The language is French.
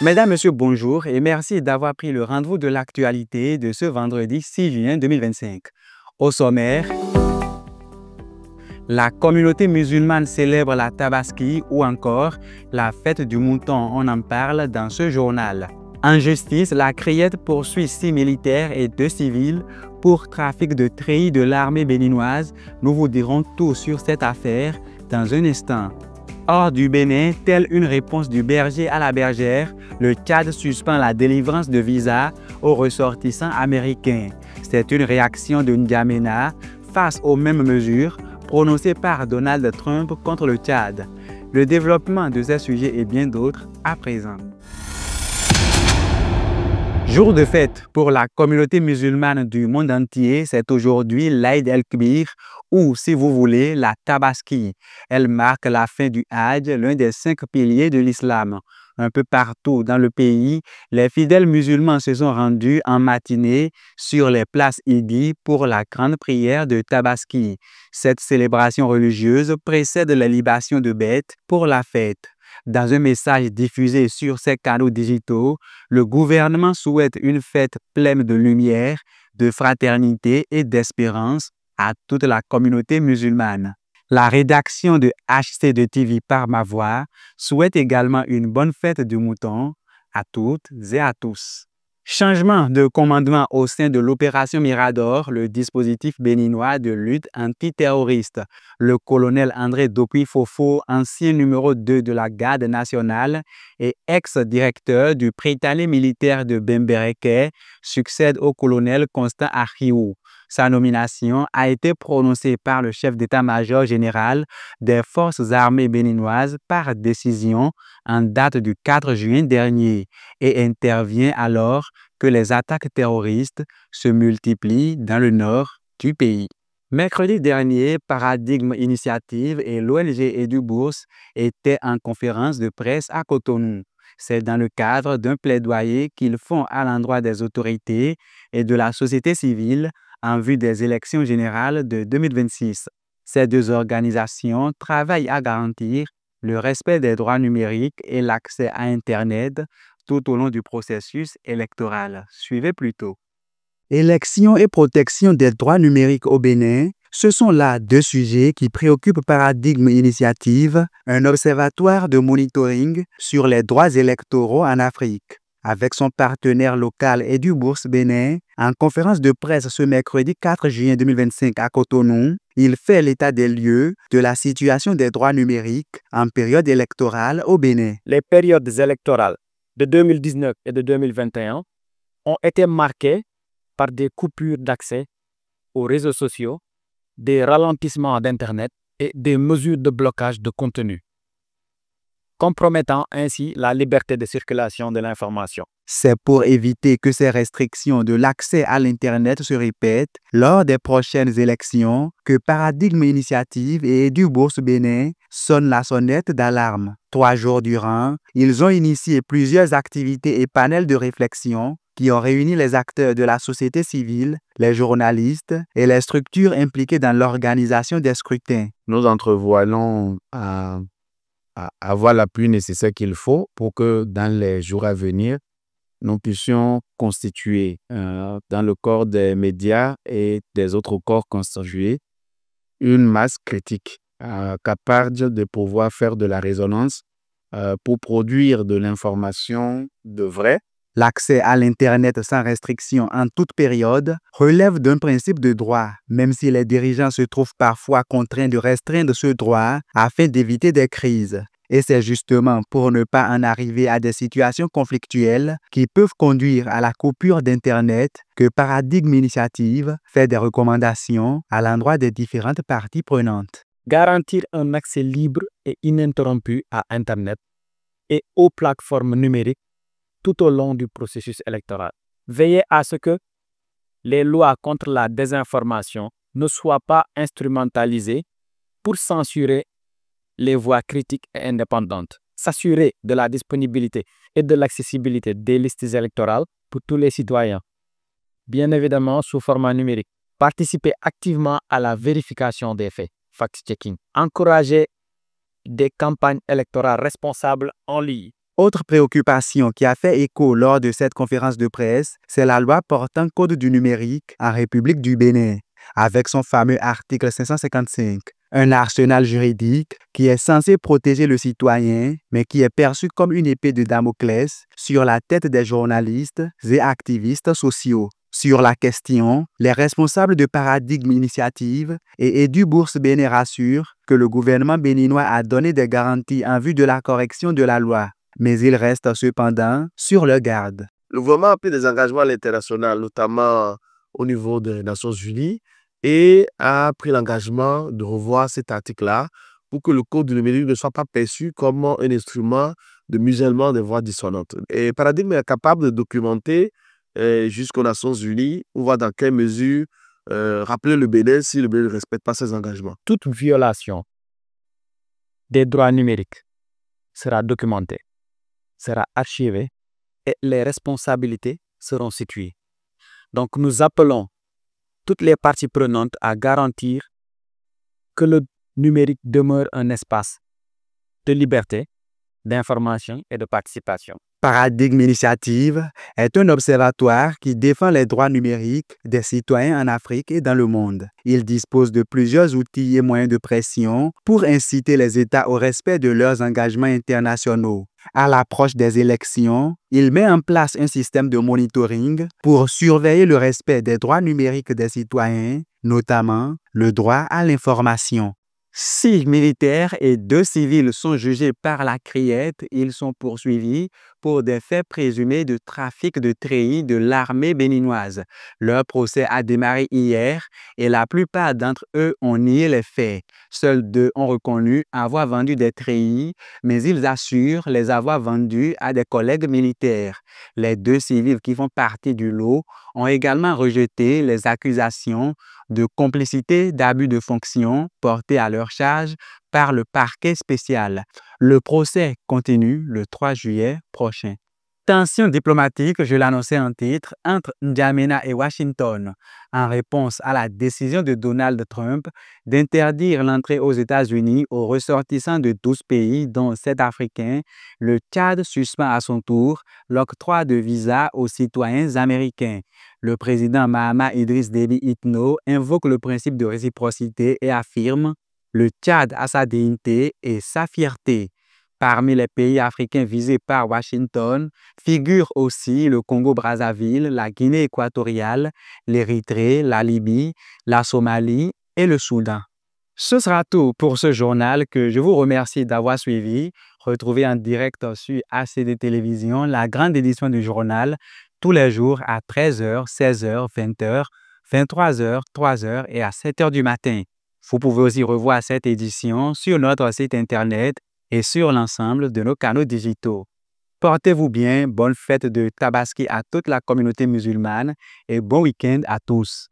Mesdames, Messieurs, bonjour et merci d'avoir pris le rendez-vous de l'actualité de ce vendredi 6 juin 2025. Au sommaire, la communauté musulmane célèbre la Tabaski ou encore la fête du mouton. On en parle dans ce journal. En justice, la Criette poursuit 6 militaires et 2 civils pour trafic de treillis de l'armée béninoise. Nous vous dirons tout sur cette affaire dans un instant. Hors du Bénin, telle une réponse du berger à la bergère, le Tchad suspend la délivrance de visas aux ressortissants américains. C'est une réaction de N'Djamena face aux mêmes mesures prononcées par Donald Trump contre le Tchad. Le développement de ces sujets et bien d'autres à présent. Jour de fête pour la communauté musulmane du monde entier, c'est aujourd'hui l'Aïd el-Kbir ou, si vous voulez, la Tabaski. Elle marque la fin du Hajj, l'un des 5 piliers de l'islam. Un peu partout dans le pays, les fidèles musulmans se sont rendus en matinée sur les places Idi pour la grande prière de Tabaski. Cette célébration religieuse précède la libation de bêtes pour la fête. Dans un message diffusé sur ses canaux digitaux, le gouvernement souhaite une fête pleine de lumière, de fraternité et d'espérance à toute la communauté musulmane. La rédaction de HC2 TV par ma voix souhaite également une bonne fête du mouton à toutes et à tous. Changement de commandement au sein de l'opération Mirador, le dispositif béninois de lutte antiterroriste. Le colonel André Dokuy-Fofo, ancien numéro 2 de la garde nationale et ex-directeur du prétalé militaire de Bembereke, succède au colonel Constant Achiou. Sa nomination a été prononcée par le chef d'état-major général des forces armées béninoises par décision en date du 4 juin dernier et intervient alors que les attaques terroristes se multiplient dans le nord du pays. Mercredi dernier, Paradigme Initiative et l'ONG EduBourse étaient en conférence de presse à Cotonou. C'est dans le cadre d'un plaidoyer qu'ils font à l'endroit des autorités et de la société civile en vue des élections générales de 2026. Ces deux organisations travaillent à garantir le respect des droits numériques et l'accès à Internet tout au long du processus électoral. Suivez plutôt. Élections et protection des droits numériques au Bénin, ce sont là 2 sujets qui préoccupent Paradigme Initiative, un observatoire de monitoring sur les droits électoraux en Afrique. Avec son partenaire local EduBourse Bénin, en conférence de presse ce mercredi 4 juin 2025 à Cotonou, il fait l'état des lieux de la situation des droits numériques en période électorale au Bénin. Les périodes électorales de 2019 et de 2021 ont été marquées par des coupures d'accès aux réseaux sociaux, des ralentissements d'Internet et des mesures de blocage de contenu, compromettant ainsi la liberté de circulation de l'information. C'est pour éviter que ces restrictions de l'accès à l'Internet se répètent lors des prochaines élections que Paradigme Initiative et EduBourse Bénin sonnent la sonnette d'alarme. 3 jours durant, ils ont initié plusieurs activités et panels de réflexion qui ont réuni les acteurs de la société civile, les journalistes et les structures impliquées dans l'organisation des scrutins. Nous entrevoyons à avoir l'appui nécessaire qu'il faut pour que dans les jours à venir, nous puissions constituer dans le corps des médias et des autres corps constitués une masse critique capable de pouvoir faire de la résonance pour produire de l'information de vrai. L'accès à l'Internet sans restriction en toute période relève d'un principe de droit, même si les dirigeants se trouvent parfois contraints de restreindre ce droit afin d'éviter des crises. Et c'est justement pour ne pas en arriver à des situations conflictuelles qui peuvent conduire à la coupure d'Internet que Paradigme Initiative fait des recommandations à l'endroit des différentes parties prenantes. Garantir un accès libre et ininterrompu à Internet et aux plateformes numériques tout au long du processus électoral. Veiller à ce que les lois contre la désinformation ne soient pas instrumentalisées pour censurer les voix critiques et indépendantes. S'assurer de la disponibilité et de l'accessibilité des listes électorales pour tous les citoyens, bien évidemment sous format numérique. Participer activement à la vérification des faits, fact-checking. Encourager des campagnes électorales responsables en ligne. Autre préoccupation qui a fait écho lors de cette conférence de presse, c'est la loi portant code du numérique en République du Bénin, avec son fameux article 555. Un arsenal juridique qui est censé protéger le citoyen, mais qui est perçu comme une épée de Damoclès sur la tête des journalistes et activistes sociaux. Sur la question, les responsables de Paradigme Initiative et Edu Bourse Bénin rassurent que le gouvernement béninois a donné des garanties en vue de la correction de la loi, mais il reste cependant sur le garde. Le gouvernement a pris des engagements à l'international, notamment au niveau des Nations Unies, et a pris l'engagement de revoir cet article-là pour que le code du numérique ne soit pas perçu comme un instrument de musellement des voix dissonantes. Et Paradigme est capable de documenter jusqu'aux Nations Unies, on voit dans quelle mesure rappeler le Bénin si le Bénin ne respecte pas ses engagements. Toute violation des droits numériques sera documentée, sera archivée et les responsabilités seront situées. Donc nous appelons toutes les parties prenantes à garantir que le numérique demeure un espace de liberté, d'information et de participation. Paradigme Initiative est un observatoire qui défend les droits numériques des citoyens en Afrique et dans le monde. Il dispose de plusieurs outils et moyens de pression pour inciter les États au respect de leurs engagements internationaux. À l'approche des élections, il met en place un système de monitoring pour surveiller le respect des droits numériques des citoyens, notamment le droit à l'information. 6 militaires et 2 civils sont jugés par la criette. Ils sont poursuivis pour des faits présumés de trafic de treillis de l'armée béninoise. Leur procès a démarré hier et la plupart d'entre eux ont nié les faits. Seuls 2 ont reconnu avoir vendu des treillis, mais ils assurent les avoir vendus à des collègues militaires. Les 2 civils qui font partie du lot ont également rejeté les accusations de complicité d'abus de fonction portées à leur charge par le parquet spécial. Le procès continue le 3 juillet prochain. Tension diplomatique, je l'annonçais en titre, entre N'Djamena et Washington, en réponse à la décision de Donald Trump d'interdire l'entrée aux États-Unis aux ressortissants de 12 pays, dont 7 Africains. Le Tchad suspend à son tour l'octroi de visas aux citoyens américains. Le président Mahamat Idriss Déby Itno invoque le principe de réciprocité et affirme « Le Tchad a sa dignité et sa fierté ». Parmi les pays africains visés par Washington figurent aussi le Congo-Brazzaville, la Guinée équatoriale, l'Érythrée, la Libye, la Somalie et le Soudan. Ce sera tout pour ce journal que je vous remercie d'avoir suivi. Retrouvez en direct sur ACD Télévision la grande édition du journal tous les jours à 13h, 16h, 20h, 23h, 3h et à 7h du matin. Vous pouvez aussi revoir cette édition sur notre site internet et sur l'ensemble de nos canaux digitaux. Portez-vous bien, bonne fête de Tabaski à toute la communauté musulmane et bon week-end à tous.